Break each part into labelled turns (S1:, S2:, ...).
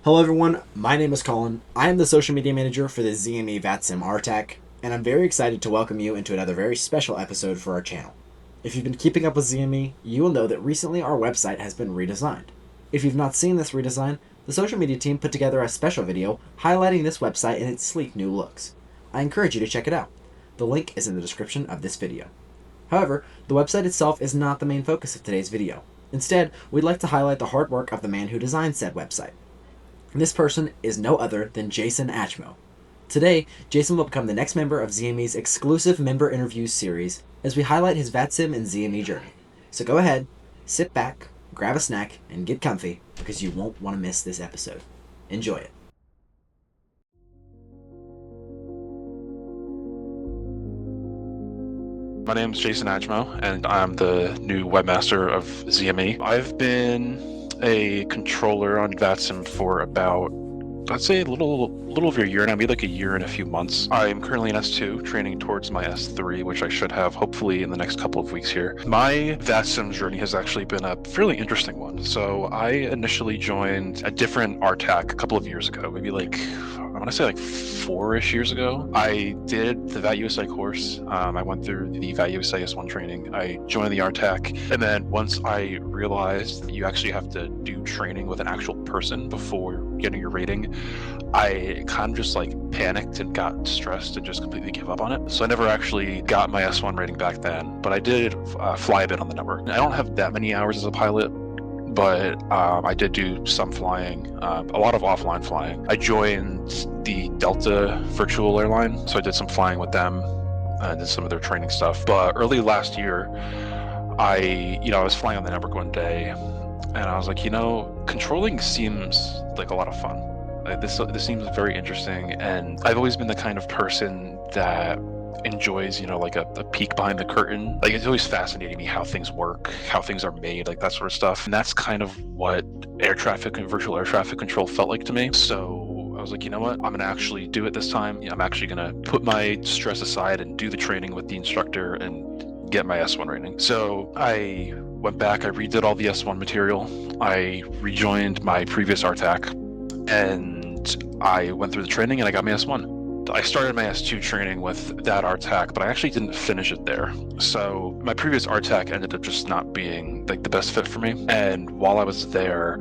S1: Hello everyone, my name is Colin. I am the social media manager for the ZME VATSIM RTAC, and I'm very excited to welcome you into another very special episode for our channel. If you've been keeping up with ZME, you will know that recently our website has been redesigned. If you've not seen this redesign, the social media team put together a special video highlighting this website and its sleek new looks. I encourage you to check it out. The link is in the description of this video. However, the website itself is not the main focus of today's video. Instead, we'd like to highlight the hard work of the man who designed said website. This person is no other than Jason Ajmo. Today, Jason will become the next member of ZME's exclusive member interviews series as we highlight his VATSIM and ZME journey. So go ahead, sit back, grab a snack, and get comfy because you won't want to miss this episode. Enjoy it.
S2: My name is Jason Ajmo, and I'm the new webmaster of ZME. I've been a controller on VATSIM for about, I'd say, a little over a year now, maybe like a year and a few months. I'm currently in S2, training towards my S3, which I should have hopefully in the next couple of weeks here. My VATSIM journey has actually been a fairly interesting one. So I initially joined a different RTAC a couple of years ago, maybe like, I want to say like 4-ish years ago. I did the VAT-USA course. I went through the VAT-USA S1 training. I joined the RTAC. And then once I realized that you actually have to do training with an actual person before getting your rating, I kind of just like panicked and got stressed and just completely gave up on it. So I never actually got my S1 rating back then, but I did fly a bit on the network. I don't have that many hours as a pilot, but I did do some flying, a lot of offline flying. I joined the Delta virtual airline, so I did some flying with them and did some of their training stuff. But early last year, I was flying on the network one day, and I was like, controlling seems like a lot of fun. This seems very interesting, and I've always been the kind of person that enjoys, like a peek behind the curtain. Like, it's always fascinating me how things work, how things are made, like that sort of stuff. And that's kind of what air traffic and virtual air traffic control felt like to me. So I was like, you know what? I'm gonna actually do it this time. I'm actually gonna put my stress aside and do the training with the instructor and get my S1 rating. So I went back, I redid all the S1 material. I rejoined my previous RTAC, and I went through the training and I got my S1. I started my S2 training with that RTAC, but I actually didn't finish it there. So my previous RTAC ended up just not being like the best fit for me. And while I was there,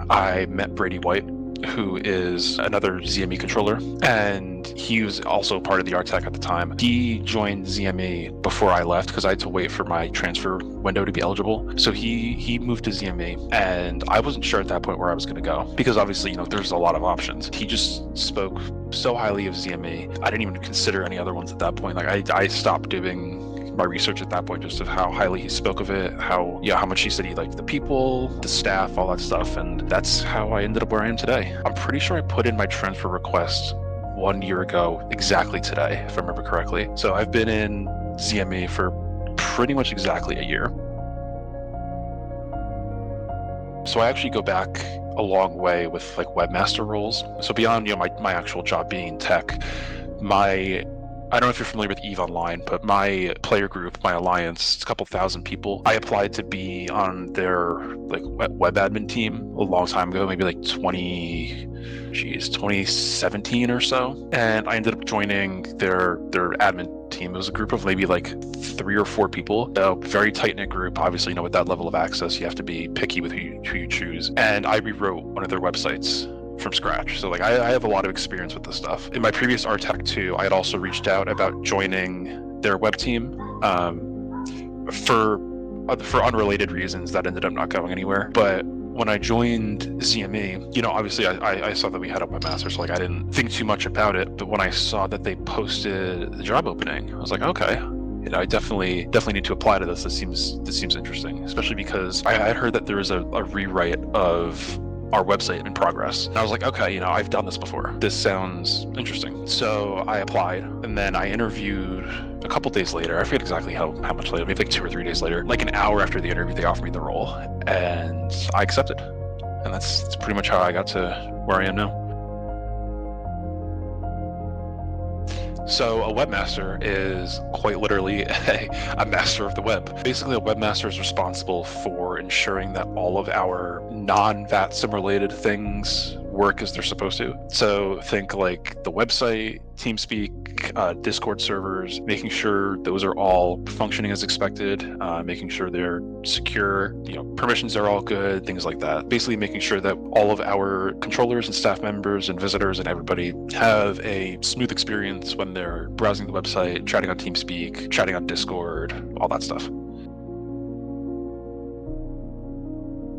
S2: I met Brady White, who is another ZME controller, and he was also part of the RTAC at the time. He joined ZME before I left because I had to wait for my transfer window to be eligible. So he moved to ZME, and I wasn't sure at that point where I was going to go because obviously, there's a lot of options. He just spoke so highly of ZME. I didn't even consider any other ones at that point. Like I stopped doing my research at that point, just of how highly he spoke of it, how much he said he liked the people, the staff, all that stuff, and that's how I ended up where I am today. I'm pretty sure I put in my transfer request 1 year ago, exactly today, if I remember correctly. So I've been in ZME for pretty much exactly a year. So I actually go back a long way with like webmaster roles. So beyond my actual job being in tech, I don't know if you're familiar with EVE Online, but my player group, my alliance, it's a couple thousand people. I applied to be on their like web admin team a long time ago, maybe like 2017 or so. And I ended up joining their admin team. It was a group of maybe like 3 or 4 people, a very tight-knit group. Obviously, with that level of access, you have to be picky with who you choose. And I rewrote one of their websites from scratch. So like I have a lot of experience with this stuff. In my previous RTAC 2, I had also reached out about joining their web team for unrelated reasons that ended up not going anywhere. But when I joined ZME, obviously I saw that we had a webmaster, so like I didn't think too much about it. But when I saw that they posted the job opening, I was like, okay, I definitely need to apply to this. This seems interesting, especially because I had heard that there was a rewrite of our website in progress. And I was like, okay, I've done this before. This sounds interesting. So I applied, and then I interviewed a couple days later. I forget exactly how much later, maybe like 2 or 3 days later. Like an hour after the interview, they offered me the role, and I accepted. And that's pretty much how I got to where I am now. So a webmaster is quite literally a master of the web. Basically, a webmaster is responsible for ensuring that all of our non-VATSIM related things work as they're supposed to. So think like the website, TeamSpeak, Discord servers, making sure those are all functioning as expected, making sure they're secure, permissions are all good, things like that. Basically making sure that all of our controllers and staff members and visitors and everybody have a smooth experience when they're browsing the website, chatting on TeamSpeak, chatting on Discord, all that stuff.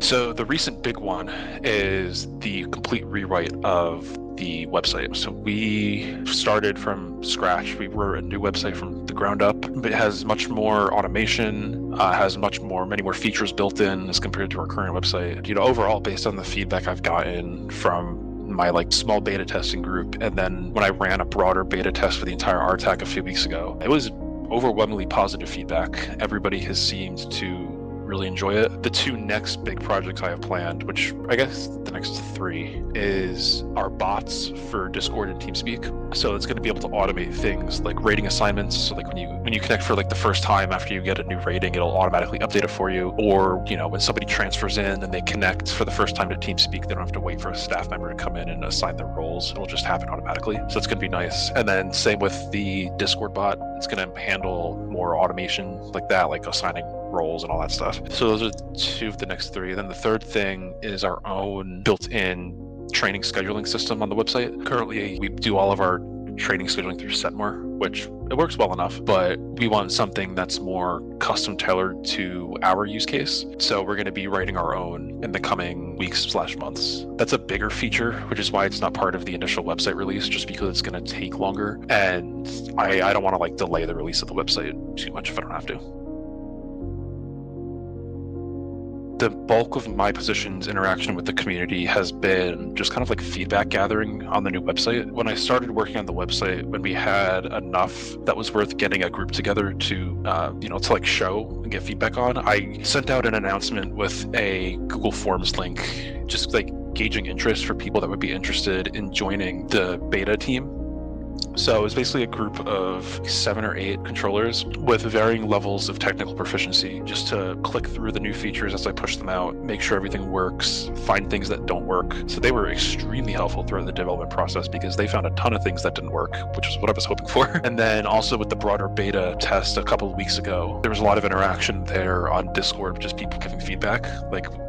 S2: So the recent big one is the complete rewrite of the website. So we started from scratch. We wrote a new website from the ground up. It has much more automation, has many more features built in as compared to our current website. Overall, based on the feedback I've gotten from my small beta testing group, and then when I ran a broader beta test for the entire RTAC a few weeks ago, it was overwhelmingly positive feedback. Everybody has seemed to really enjoy it. The two next big projects I have planned, which I guess the next three, is our bots for Discord and TeamSpeak. So it's going to be able to automate things like rating assignments. So when you connect for the first time after you get a new rating, it'll automatically update it for you. Or when somebody transfers in and they connect for the first time to TeamSpeak, they don't have to wait for a staff member to come in and assign their roles. It'll just happen automatically. So it's going to be nice. And then same with the Discord bot. It's going to handle more automation like that, like assigning roles and all that stuff. So those are two of the next three. Then the third thing is our own built-in training scheduling system on the website. Currently, we do all of our training scheduling through Setmore, which it works well enough, but we want something that's more custom tailored to our use case. So we're going to be writing our own in the coming weeks/months. That's a bigger feature, which is why it's not part of the initial website release, just because it's going to take longer. And I don't want to delay the release of the website too much if I don't have to. The bulk of my position's interaction with the community has been just kind of feedback gathering on the new website. When I started working on the website, when we had enough that was worth getting a group together to show and get feedback on, I sent out an announcement with a Google Forms link, just gauging interest for people that would be interested in joining the beta team. So it was basically a group of 7 or 8 controllers with varying levels of technical proficiency, just to click through the new features as I push them out, make sure everything works, find things that don't work. So they were extremely helpful throughout the development process because they found a ton of things that didn't work, which is what I was hoping for. And then also with the broader beta test a couple of weeks ago, there was a lot of interaction there on Discord, just people giving feedback,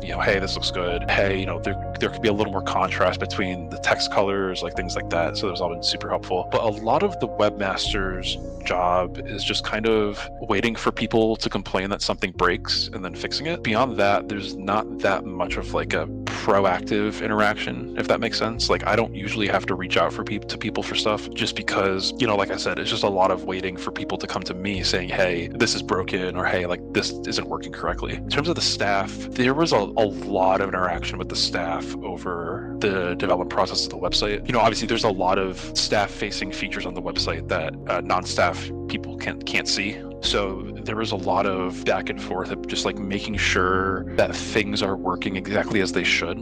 S2: hey, this looks good. Hey, there could be a little more contrast between the text colors, things like that. So that was all been super helpful. But a lot of the webmaster's job is just kind of waiting for people to complain that something breaks and then fixing it. Beyond that, there's not that much of a proactive interaction, if that makes sense. I don't usually have to reach out to people for stuff, just because, like I said, it's just a lot of waiting for people to come to me saying, hey, this is broken, or hey, this isn't working correctly. In terms of the staff, there was a lot of interaction with the staff over the development process of the website. Obviously there's a lot of staff-facing features on the website that non-staff people can't see. So there was a lot of back and forth of just making sure that things are working exactly as they should.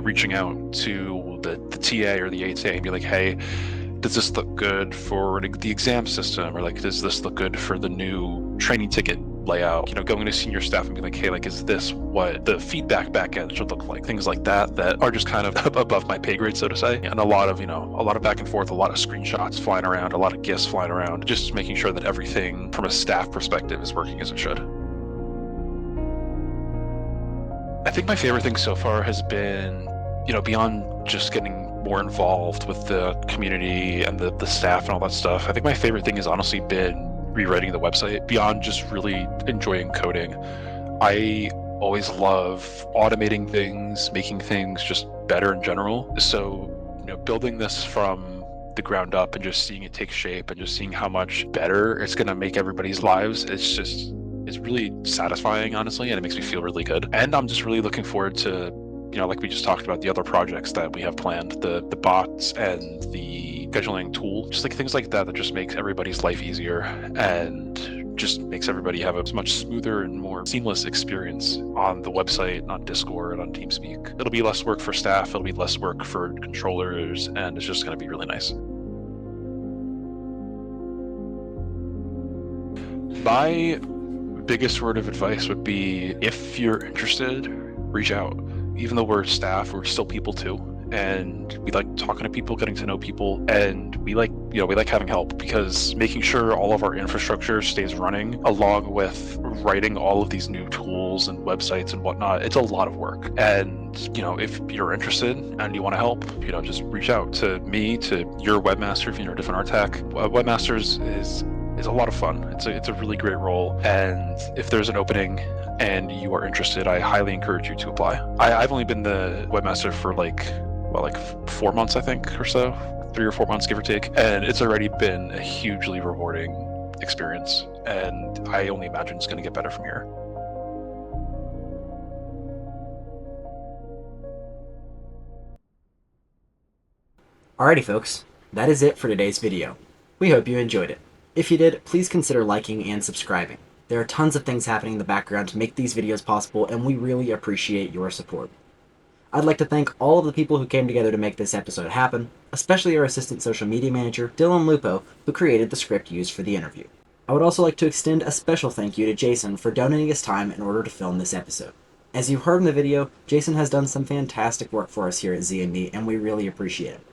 S2: Reaching out to the TA or the ATA and be hey, does this look good for the exam system? Or does this look good for the new training ticket layout? Going to senior staff and be hey, is this what the feedback backend should look like? Things like that are just kind of above my pay grade, so to say. And a lot of back and forth, a lot of screenshots flying around, a lot of GIFs flying around, just making sure that everything from a staff perspective is working as it should. I think my favorite thing so far has been, beyond just getting more involved with the community and the staff and all that stuff, I think my favorite thing has honestly been rewriting the website. Beyond just really enjoying coding, I always love automating things, making things just better in general. So, building this from the ground up and just seeing it take shape and just seeing how much better it's going to make everybody's lives, it's really satisfying, honestly, and it makes me feel really good. And I'm just really looking forward to, like we just talked about, the other projects that we have planned, the bots and the scheduling tool, just things like that just makes everybody's life easier and just makes everybody have a much smoother and more seamless experience on the website, on Discord, on TeamSpeak. It'll be less work for staff, it'll be less work for controllers, and it's just going to be really nice. My biggest word of advice would be, if you're interested, reach out. Even though we're staff, we're still people too. and we like talking to people, getting to know people, and we like having help, because making sure all of our infrastructure stays running along with writing all of these new tools and websites and whatnot, it's a lot of work. And if you're interested and you want to help, just reach out to me, to your webmaster if you're a different art tech. Webmasters is a lot of fun. It's a really great role, and if there's an opening and you are interested, I highly encourage you to apply. I've only been the webmaster for like 4 months, I think, or so, 3 or 4 months, give or take, and it's already been a hugely rewarding experience, and I only imagine it's going to get better from here.
S1: Alrighty folks, that is it for today's video. We hope you enjoyed it. If you did, please consider liking and subscribing. There are tons of things happening in the background to make these videos possible, and we really appreciate your support. I'd like to thank all of the people who came together to make this episode happen, especially our assistant social media manager, Dylan Lupo, who created the script used for the interview. I would also like to extend a special thank you to Jason for donating his time in order to film this episode. As you heard in the video, Jason has done some fantastic work for us here at ZME, and we really appreciate it.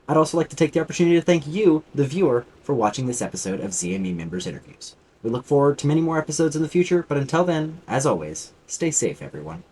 S1: I'd also like to take the opportunity to thank you, the viewer, for watching this episode of ZME Members Interviews. We look forward to many more episodes in the future, but until then, as always, stay safe, everyone.